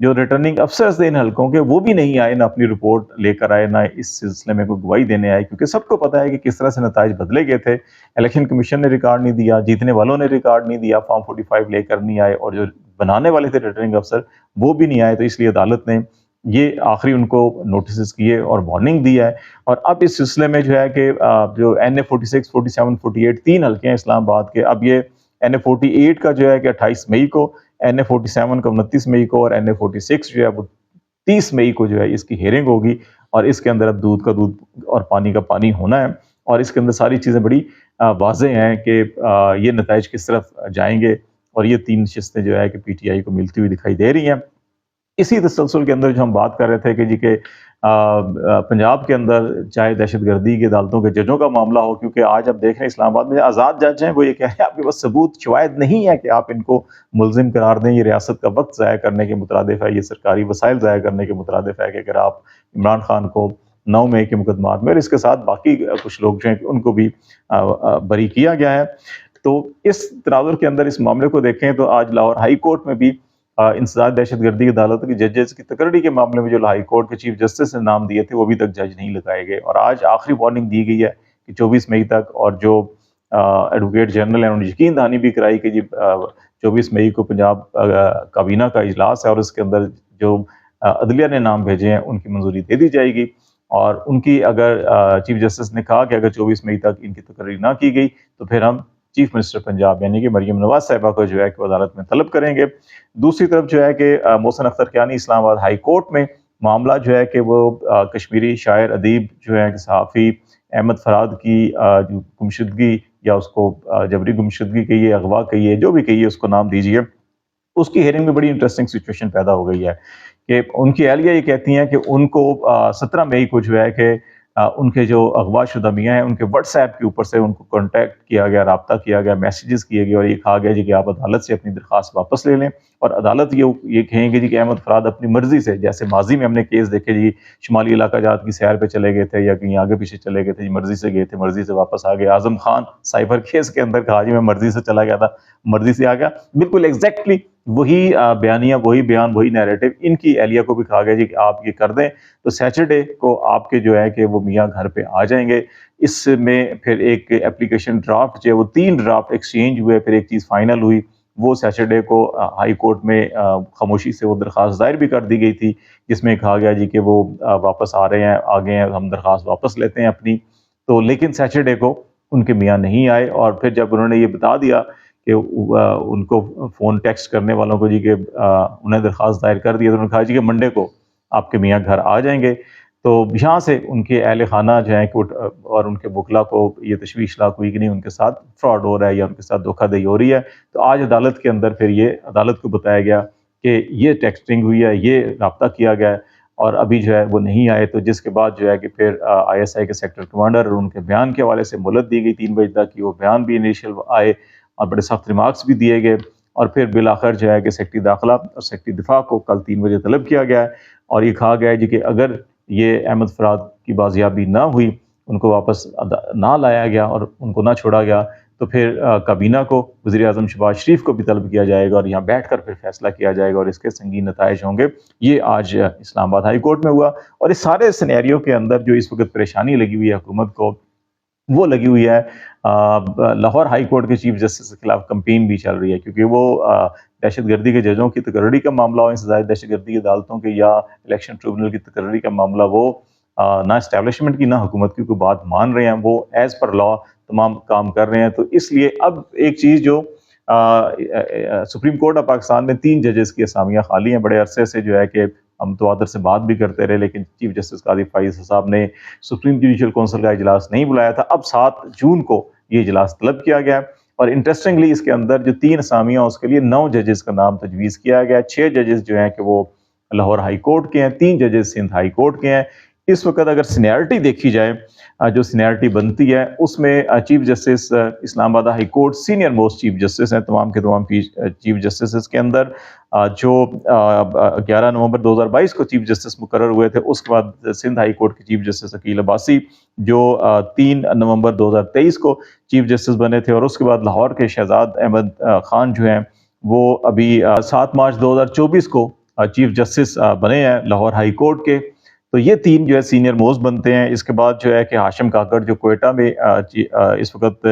جو ریٹرننگ افسرز تھے ان حلقوں کے وہ بھی نہیں آئے، نہ اپنی رپورٹ لے کر آئے، نہ اس سلسلے میں کوئی گواہی دینے آئے، کیونکہ سب کو پتہ ہے کہ کس طرح سے نتائج بدلے گئے تھے۔ الیکشن کمیشن نے ریکارڈ نہیں دیا، جیتنے والوں نے ریکارڈ نہیں دیا، فارم 45 لے کر نہیں آئے، اور جو بنانے والے تھے ریٹرننگ افسر وہ بھی نہیں آئے، تو اس لیے عدالت نے یہ آخری ان کو نوٹسز کیے اور وارننگ دی ہے۔ اور اب اس سلسلے میں جو ہے کہ جو NA 46 47 48 تین حلقے ہیں اسلام آباد کے، اب یہ NA 48 کا جو ہے کہ 28 مئی کو، NA 47 کا 29 مئی کو، اور NA 46 جو ہے وہ 30 مئی کو جو ہے اس کی ہیئرنگ ہوگی، اور اس کے اندر اب دودھ کا دودھ اور پانی کا پانی ہونا ہے، اور اس کے اندر ساری چیزیں بڑی واضح ہیں کہ یہ نتائج کس طرف جائیں گے، اور یہ تین نشستیں جو ہے کہ PTI کو ملتی ہوئی دکھائی دے رہی ہیں۔ اسی تسلسل کے اندر جو ہم بات کر رہے تھے کہ جی کہ پنجاب کے اندر چاہے دہشت گردی کی عدالتوں کے ججوں کا معاملہ ہو، کیونکہ آج اب دیکھ رہے ہیں اسلام آباد میں آزاد جج ہیں، وہ یہ کہہ رہے ہیں آپ کے پاس ثبوت شواہد نہیں ہے کہ آپ ان کو ملزم قرار دیں، یہ ریاست کا وقت ضائع کرنے کے مترادف ہے، یہ سرکاری وسائل ضائع کرنے کے مترادف ہے کہ اگر آپ عمران خان کو 9 مئی کے مقدمات میں اور اس کے ساتھ باقی کچھ لوگ جو ہیں ان کو بھی بری کیا گیا ہے۔ تو اس تناظر کے اندر اس معاملے کو دیکھیں تو آج لاہور ہائی کورٹ میں بھی انسداد دہشت گردی کی عدالت کی ججز کی تقرری کے معاملے میں جو ہائی کورٹ کے چیف جسٹس نے نام دیے تھے وہ ابھی تک جج نہیں لگائے گئے، اور آج آخری وارننگ دی گئی ہے کہ 24 مئی تک، اور جو ایڈوکیٹ جنرل ہیں انہوں نے یقین دہانی بھی کرائی کہ جی 24 مئی کو پنجاب کابینہ کا اجلاس ہے، اور اس کے اندر جو عدلیہ نے نام بھیجے ہیں ان کی منظوری دے دی جائے گی، اور ان کی اگر چیف جسٹس نے کہا کہ اگر 24 مئی تک ان کی تقرری نہ کی گئی تو پھر ہم چیف منسٹر پنجاب یعنی کہ مریم نواز صاحبہ کو جو ہے کہ عدالت میں طلب کریں گے۔ دوسری طرف جو ہے کہ محسن اختر کیانی اسلام آباد ہائی کورٹ میں معاملہ جو ہے کہ وہ کشمیری شاعر ادیب جو ہے کہ صحافی احمد فراد کی گمشدگی، یا اس کو جبری گمشدگی کہیے، اغوا کہیے، جو بھی کہیے اس کو نام دیجیے، اس کی ہیئرنگ میں بڑی انٹرسٹنگ سچویشن پیدا ہو گئی ہے کہ ان کی اہلیہ یہ کہتی ہیں کہ ان کو 17 مئی کو جو ہے کہ ان کے جو اغوا شدہ میاں ہیں ان کے واٹس ایپ کے اوپر سے ان کو کانٹیکٹ کیا گیا، رابطہ کیا گیا، میسیجز کیے گئے، اور یہ کہا گیا جی کہ آپ عدالت سے اپنی درخواست واپس لے لیں، اور عدالت یہ کہیں گے جی کہ احمد فراد اپنی مرضی سے، جیسے ماضی میں ہم نے کیس دیکھے جی شمالی علاقہ جات کی سیر پہ چلے گئے تھے یا کہیں آگے پیچھے چلے گئے تھے، جی مرضی سے گئے تھے، مرضی سے واپس آ گئے۔ اعظم خان سائبر کیس کے اندر کہا جی میں مرضی سے چلا گیا تھا، مرضی سے آ گیا، بالکل ایگزیکٹلی وہی بیانیہ، وہی بیان، وہی نیریٹو ان کی اہلیہ کو بھی کہا گیا جی کہ آپ یہ کر دیں تو سیچرڈے کو آپ کے جو ہے کہ وہ میاں گھر پہ آ جائیں گے۔ اس میں پھر ایک اپلیکیشن ڈرافٹ جو ہے وہ 3 ڈرافٹ ایکسچینج ہوئے، پھر ایک چیز فائنل ہوئی، وہ سیچرڈے کو ہائی کورٹ میں خاموشی سے وہ درخواست دائر بھی کر دی گئی تھی، جس میں کہا گیا جی کہ وہ واپس آ رہے ہیں، آگے ہیں، ہم درخواست واپس لیتے ہیں اپنی، تو لیکن سیچرڈے کو ان کے میاں نہیں آئے، اور پھر جب انہوں نے یہ بتا دیا کہ ان کو فون ٹیکسٹ کرنے والوں کو جی کہ انہیں درخواست دائر کر دیا، تو انہوں نے کہا جی کہ منڈے کو آپ کے میاں گھر آ جائیں گے، تو یہاں سے ان کے اہل خانہ جو ہیں اور ان کے وکلا کو یہ تشویش لاحق ہوئی کہ نہیں ان کے ساتھ فراڈ ہو رہا ہے یا ان کے ساتھ دھوکہ دہی ہو رہی ہے، تو آج عدالت کے اندر پھر یہ عدالت کو بتایا گیا کہ یہ ٹیکسٹنگ ہوئی ہے، یہ رابطہ کیا گیا ہے، اور ابھی جو ہے وہ نہیں آئے، تو جس کے بعد جو ہے کہ پھر ISI کے سیکٹر کمانڈر اور ان کے بیان کے حوالے سے مہلت دی گئی 3 بجے تک کہ وہ بیان بھی انیشیل آئے اور بڑے سخت ریمارکس بھی دیے گئے، اور پھر بالآخر جو ہے کہ سیکٹری داخلہ اور سیکٹری دفاع کو کل 3 بجے طلب کیا گیا ہے، اور یہ کہا گیا ہے جی کہ اگر یہ احمد فراد کی بازیابی نہ ہوئی، ان کو واپس نہ لایا گیا اور ان کو نہ چھوڑا گیا، تو پھر کابینہ کو، وزیر اعظم شہباز شریف کو بھی طلب کیا جائے گا، اور یہاں بیٹھ کر پھر فیصلہ کیا جائے گا، اور اس کے سنگین نتائج ہوں گے۔ یہ آج اسلام آباد ہائی کورٹ میں ہوا، اور اس سارے سینیریو کے اندر جو اس وقت پریشانی لگی ہوئی ہے حکومت کو، وہ لگی ہوئی ہے لاہور ہائی کورٹ کے چیف جسٹس کے خلاف کمپین بھی چل رہی ہے، کیونکہ وہ دہشت گردی کے ججوں کی تقرری کا معاملہ ہو، انسداد دہشت گردی کی عدالتوں کے یا الیکشن ٹریبونل کی تقرری کا معاملہ، وہ نہ اسٹیبلشمنٹ کی نہ حکومت کی کوئی بات مان رہے ہیں، وہ ایز پر لا تمام کام کر رہے ہیں۔ تو اس لیے اب ایک چیز جو سپریم کورٹ آف پاکستان میں 3 ججز کی اسامیاں خالی ہیں، بڑے عرصے سے جو ہے کہ ہم تواتر سے بات بھی کرتے رہے، لیکن چیف جسٹس قاضی فائز صاحب نے سپریم جوڈیشل کونسل کا اجلاس نہیں بلایا تھا، اب 7 جون کو یہ اجلاس طلب کیا گیا، اور انٹرسٹنگلی اس کے اندر جو 3 اسامیاں اس کے لیے 9 ججز کا نام تجویز کیا گیا، 6 ججز جو ہیں کہ وہ لاہور ہائی کورٹ کے ہیں، 3 ججز سندھ ہائی کورٹ کے ہیں۔ اس وقت اگر سینیرٹی دیکھی جائے، جو سینیرٹی بنتی ہے اس میں چیف جسٹس اسلام آباد high court senior most chief justice ہیں تمام کے تمام چیف جسٹس کے اندر، جو 11 نومبر 2022 کو چیف جسٹس مقرر ہوئے تھے، اس کے بعد سندھ ہائی کورٹ کے چیف جسٹس عقیل عباسی جو 3 نومبر 2023 کو چیف جسٹس بنے تھے، اور اس کے بعد لاہور کے شہزاد احمد خان جو ہیں وہ ابھی 7 مارچ 2024 کو چیف جسٹس بنے ہیں لاہور ہائی کورٹ کے، تو یہ 3 جو ہے سینئر موسٹ بنتے ہیں۔ اس کے بعد جو ہے کہ ہاشم کاکڑ جو کوئٹہ میں اس وقت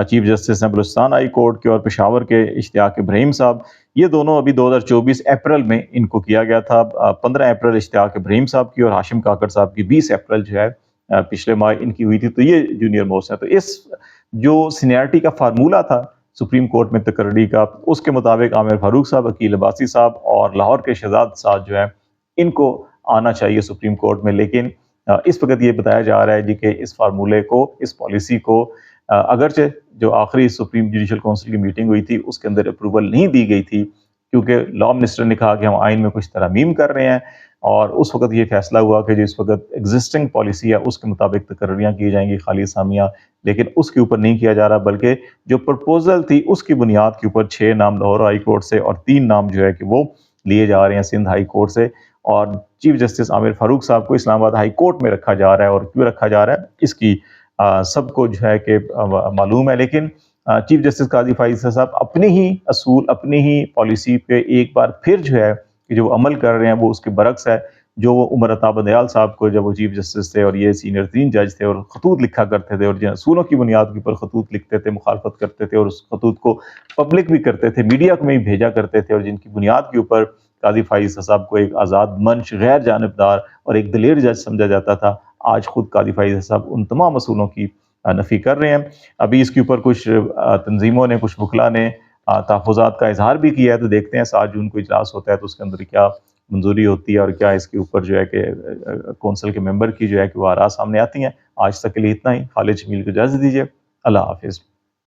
چیف جسٹس ہیں بلوچستان ہائی کورٹ کے، اور پشاور کے اشتیاق ابراہیم صاحب، یہ دونوں ابھی 2024 اپریل میں ان کو کیا گیا تھا۔ 15 اپریل اشتیاق ابراہیم صاحب کی اور ہاشم کاکڑ صاحب کی 20 اپریل جو ہے پچھلے ماہ ان کی ہوئی تھی، تو یہ جونیئر موسٹ ہیں۔ تو اس جو سینئرٹی کا فارمولہ تھا سپریم کورٹ میں تقرری کا، اس کے مطابق عامر فاروق صاحب، عقیل عباسی صاحب اور لاہور کے شہزاد صاحب جو ہے ان کو آنا چاہیے سپریم کورٹ میں، لیکن اس وقت یہ بتایا جا رہا ہے جی کہ اس فارمولے کو، اس پالیسی کو اگرچہ جو آخری سپریم جوڈیشل کونسل کی میٹنگ ہوئی تھی اس کے اندر اپروول نہیں دی گئی تھی، کیونکہ لاء منسٹر نے کہا کہ ہم آئین میں کچھ ترامیم کر رہے ہیں، اور اس وقت یہ فیصلہ ہوا کہ جو اس وقت ایگزسٹنگ پالیسی ہے اس کے مطابق تقرریاں کی جائیں گی خالی اسامیہ، لیکن اس کے اوپر نہیں کیا جا رہا، بلکہ جو پرپوزل تھی اس کی بنیاد کے اوپر 6 نام لاہور ہائی کورٹ سے اور 3 نام جو ہے کہ وہ لیے جا رہے ہیں سندھ ہائی کورٹ سے، اور چیف جسٹس عامر فاروق صاحب کو اسلام آباد ہائی کورٹ میں رکھا جا رہا ہے۔ اور کیوں رکھا جا رہا ہے اس کی سب کو جو ہے کہ معلوم ہے، لیکن چیف جسٹس قاضی فائز صاحب اپنی ہی اصول، اپنی ہی پالیسی پہ ایک بار پھر جو ہے کہ جو عمل کر رہے ہیں وہ اس کے برعکس ہے، جو وہ عمر عطا بندیال صاحب کو جب وہ چیف جسٹس تھے اور یہ سینئر 3 جج تھے اور خطوط لکھا کرتے تھے اور جن اصولوں کی بنیاد کے اوپر خطوط لکھتے تھے، مخالفت کرتے تھے اور اس خطوط کو پبلک بھی کرتے تھے، میڈیا کو میں بھی بھیجا کرتے تھے، اور جن کی بنیاد کے اوپر قاضی فائز صاحب کو ایک آزاد منش، غیر جانبدار اور ایک دلیر جج سمجھا جاتا تھا، آج خود قاضی فائز صاحب ان تمام اصولوں کی نفی کر رہے ہیں۔ ابھی اس کے اوپر کچھ تنظیموں نے، کچھ وکلاء نے تحفظات کا اظہار بھی کیا ہے، تو دیکھتے ہیں 7 جون کو اجلاس ہوتا ہے تو اس کے اندر کیا منظوری ہوتی ہے اور کیا اس کے اوپر جو ہے کہ کونسل کے ممبر کی جو ہے کہ وہ آراء سامنے آتی ہیں۔ آج تک کے لیے اتنا ہی۔ خالد جمیل کو اجازت دیجیے، اللہ حافظ۔